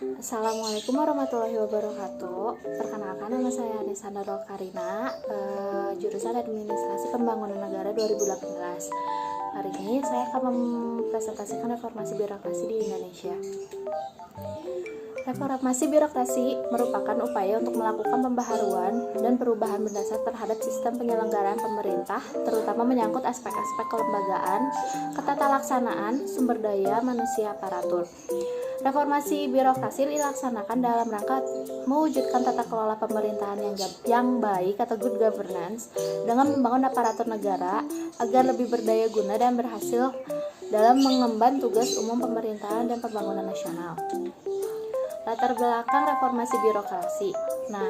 Assalamualaikum warahmatullahi wabarakatuh. Perkenalkan, nama saya Anissa Nurul Karina, jurusan Administrasi Pembangunan Negara 2018. Hari ini saya akan mempresentasikan reformasi birokrasi di Indonesia. Reformasi birokrasi merupakan upaya untuk melakukan pembaharuan dan perubahan mendasar terhadap sistem penyelenggaraan pemerintah, terutama menyangkut aspek-aspek kelembagaan, ketataalaksanaan, sumber daya manusia, aparatur. Reformasi birokrasi dilaksanakan dalam rangka mewujudkan tata kelola pemerintahan yang baik atau good governance dengan membangun aparatur negara agar lebih berdaya guna dan berhasil dalam mengemban tugas umum pemerintahan dan pembangunan nasional. Latar belakang reformasi birokrasi. Nah,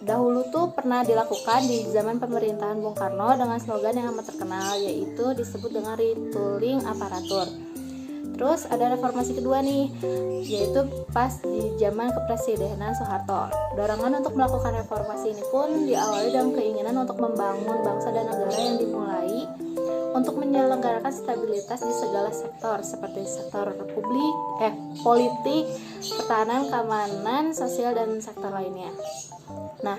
dahulu tuh pernah dilakukan di zaman pemerintahan Bung Karno dengan slogan yang amat terkenal, yaitu disebut dengan retooling aparatur. Terus ada reformasi kedua nih, yaitu pas di zaman kepresidenan Soeharto. Dorongan untuk melakukan reformasi ini pun diawali dengan keinginan untuk membangun bangsa dan negara yang dimulai untuk menyelenggarakan stabilitas di segala sektor seperti sektor publik, politik, pertahanan, keamanan, sosial, dan sektor lainnya. Nah,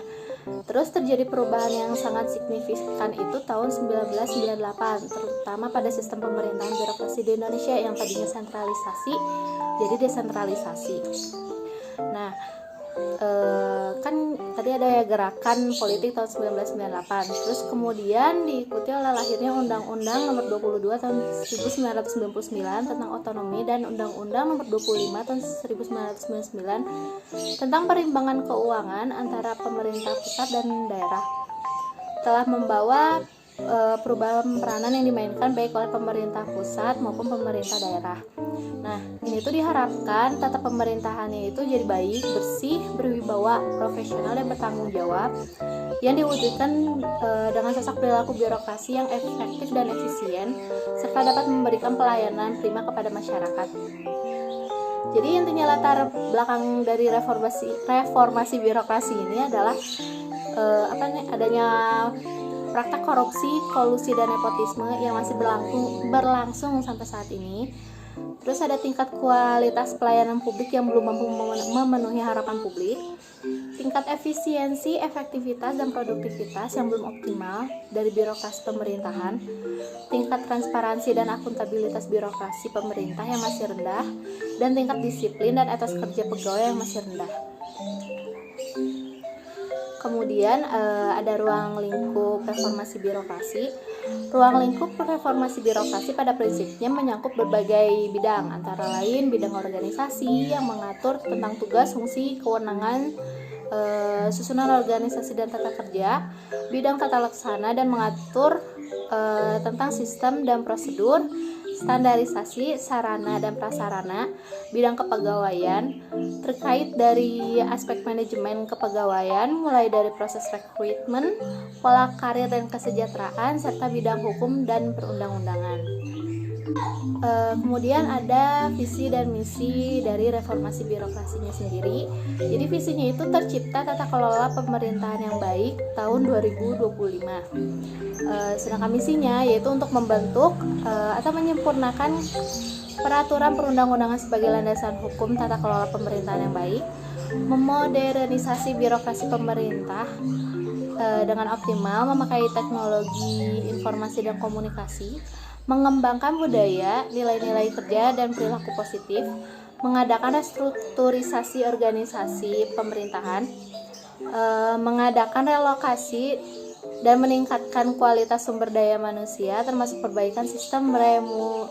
terus terjadi perubahan yang sangat signifikan itu tahun 1998, terutama pada sistem pemerintahan birokrasi di Indonesia yang tadinya sentralisasi jadi desentralisasi. Nah, kan tadi ada gerakan politik tahun 1998, terus kemudian diikuti oleh lahirnya Undang-Undang Nomor 22 tahun 1999 tentang otonomi dan Undang-Undang Nomor 25 tahun 1999 tentang perimbangan keuangan antara pemerintah pusat dan daerah, telah membawa perubahan peranan yang dimainkan baik oleh pemerintah pusat maupun pemerintah daerah. Nah, ini tuh diharapkan tata pemerintahannya itu jadi baik, bersih, berwibawa, profesional, dan bertanggung jawab, yang diwujudkan dengan sosok perilaku birokrasi yang efektif dan efisien, serta dapat memberikan pelayanan prima kepada masyarakat. Jadi intinya latar belakang dari reformasi birokrasi ini adalah adanya praktek korupsi, kolusi, dan nepotisme yang masih berlangsung sampai saat ini. Terus ada tingkat kualitas pelayanan publik yang belum mampu memenuhi harapan publik, tingkat efisiensi, efektivitas, dan produktivitas yang belum optimal dari birokrasi pemerintahan, tingkat transparansi dan akuntabilitas birokrasi pemerintah yang masih rendah, dan tingkat disiplin dan etos kerja pegawai yang masih rendah. Kemudian ada ruang lingkup reformasi birokrasi. Ruang lingkup reformasi birokrasi pada prinsipnya menyangkut berbagai bidang, antara lain bidang organisasi yang mengatur tentang tugas, fungsi, kewenangan, susunan organisasi dan tata kerja, bidang tata laksana dan mengatur tentang sistem dan prosedur, standarisasi, sarana dan prasarana, bidang kepegawaian, terkait dari aspek manajemen kepegawaian, mulai dari proses rekrutmen, pola karir dan kesejahteraan, serta bidang hukum dan perundang-undangan. Kemudian ada visi dan misi dari reformasi birokrasinya sendiri. Jadi visinya itu tercipta tata kelola pemerintahan yang baik tahun 2025. Sedangkan misinya yaitu untuk membentuk atau menyempurnakan peraturan perundang-undangan sebagai landasan hukum tata kelola pemerintahan yang baik, memodernisasi birokrasi pemerintah dengan optimal, memakai teknologi informasi dan komunikasi, mengembangkan budaya, nilai-nilai kerja dan perilaku positif, mengadakan restrukturisasi organisasi pemerintahan, mengadakan relokasi dan meningkatkan kualitas sumber daya manusia, termasuk perbaikan sistem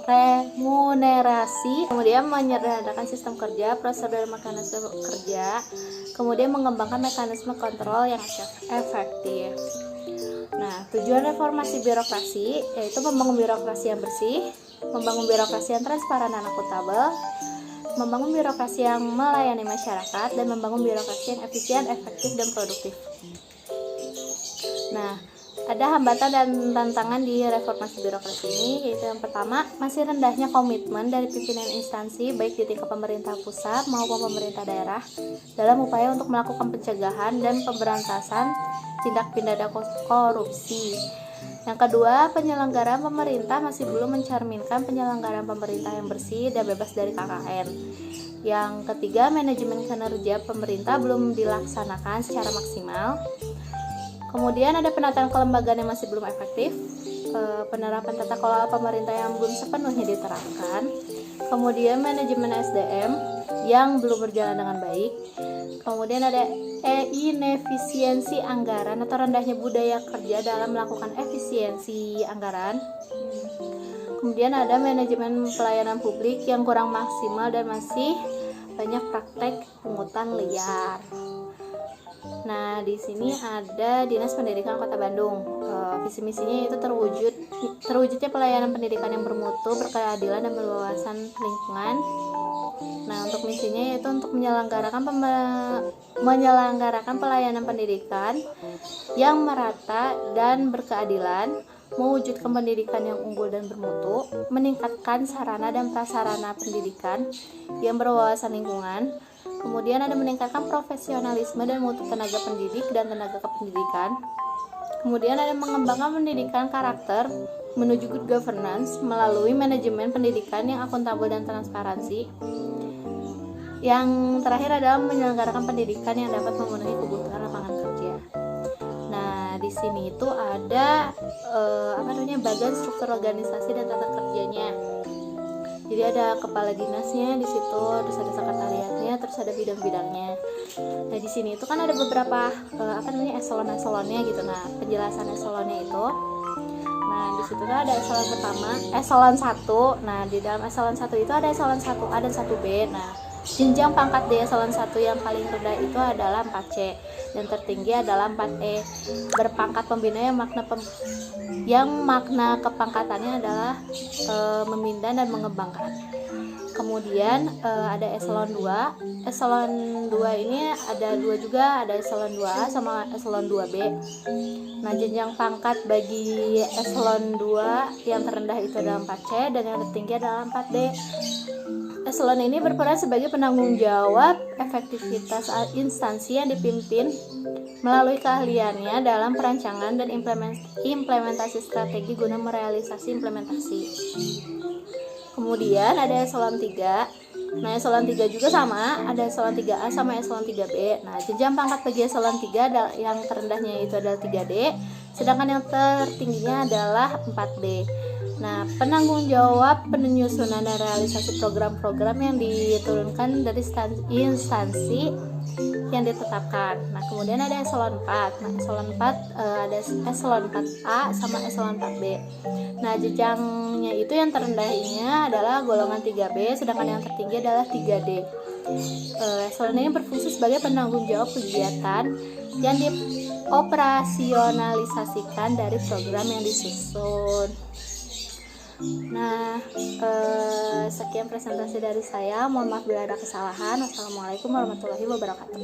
remunerasi, kemudian menyederhanakan sistem kerja, prosedur dan mekanisme kerja, kemudian mengembangkan mekanisme kontrol yang efektif. Nah, tujuan reformasi birokrasi yaitu membangun birokrasi yang bersih, membangun birokrasi yang transparan dan akuntabel, membangun birokrasi yang melayani masyarakat, dan membangun birokrasi yang efisien, efektif, dan produktif. Nah, ada hambatan dan tantangan di reformasi birokrasi ini, yaitu yang pertama, masih rendahnya komitmen dari pimpinan instansi baik di tingkat pemerintah pusat maupun pemerintah daerah dalam upaya untuk melakukan pencegahan dan pemberantasan tindak pidana korupsi. Yang kedua, penyelenggaraan pemerintah masih belum mencerminkan penyelenggaraan pemerintah yang bersih dan bebas dari KKN. Yang ketiga, manajemen kinerja pemerintah belum dilaksanakan secara maksimal. Kemudian ada penataan kelembagaan yang masih belum efektif, penerapan tata kelola pemerintah yang belum sepenuhnya diterapkan. Kemudian manajemen SDM yang belum berjalan dengan baik. Kemudian ada inefisiensi anggaran atau rendahnya budaya kerja dalam melakukan efisiensi anggaran. Kemudian ada manajemen pelayanan publik yang kurang maksimal dan masih banyak praktek pungutan liar. Nah, di sini ada Dinas Pendidikan Kota Bandung. Visi misinya itu terwujudnya pelayanan pendidikan yang bermutu, berkeadilan dan berwawasan lingkungan. Nah, untuk misinya yaitu untuk menyelenggarakan pelayanan pendidikan yang merata dan berkeadilan, mewujudkan pendidikan yang unggul dan bermutu, meningkatkan sarana dan prasarana pendidikan yang berwawasan lingkungan. Kemudian ada meningkatkan profesionalisme dan mutu tenaga pendidik dan tenaga kependidikan. Kemudian ada mengembangkan pendidikan karakter menuju good governance melalui manajemen pendidikan yang akuntabel dan transparansi. Yang terakhir adalah menyelenggarakan pendidikan yang dapat memenuhi kebutuhan lapangan kerja. Nah, di sini itu ada bagian struktur organisasi dan tata kerjanya. Jadi ada kepala dinasnya di situ, terus ada sekretariatnya, terus ada bidang-bidangnya. Nah, di sini itu kan ada beberapa eselon-eselonnya gitu. Nah, penjelasan eselonnya itu. Nah, di situ kan ada eselon pertama, eselon 1. Nah, di dalam eselon 1 itu ada eselon 1A dan 1B. Nah, jenjang pangkat di eselon 1 yang paling rendah itu adalah 4C dan tertinggi adalah 4E. Berpangkat pembina yang makna kepangkatannya adalah memindah dan mengembangkan. Kemudian ada eselon 2. Eselon 2 ini ada dua juga, ada eselon 2A sama eselon 2B. Nah, jenjang pangkat bagi eselon 2 yang terendah itu adalah 4C dan yang tertinggi adalah 4D. Eselon ini berperan sebagai penanggung jawab efektivitas instansi yang dipimpin melalui keahliannya dalam perancangan dan implementasi strategi guna merealisasi implementasi. Kemudian ada eselon 3. Nah, eselon 3 juga sama, ada eselon 3A sama eselon 3B. Nah, jenjang pangkat bagi eselon 3 yang terendahnya itu adalah 3D, sedangkan yang tertingginya adalah 4D. Nah, penanggung jawab penyusunan dan realisasi program-program yang diturunkan dari instansi yang ditetapkan. Nah, kemudian ada eselon 4. Nah, eselon 4 ada eselon 4A sama eselon 4B. Nah, jenjangnya itu yang terendahnya adalah golongan 3B, sedangkan yang tertinggi adalah 3D. Eselon ini berfungsi sebagai penanggung jawab kegiatan yang dioperasionalisasikan dari program yang disusun. Nah, sekian presentasi dari saya. Mohon maaf bila ada kesalahan. Wassalamualaikum warahmatullahi wabarakatuh.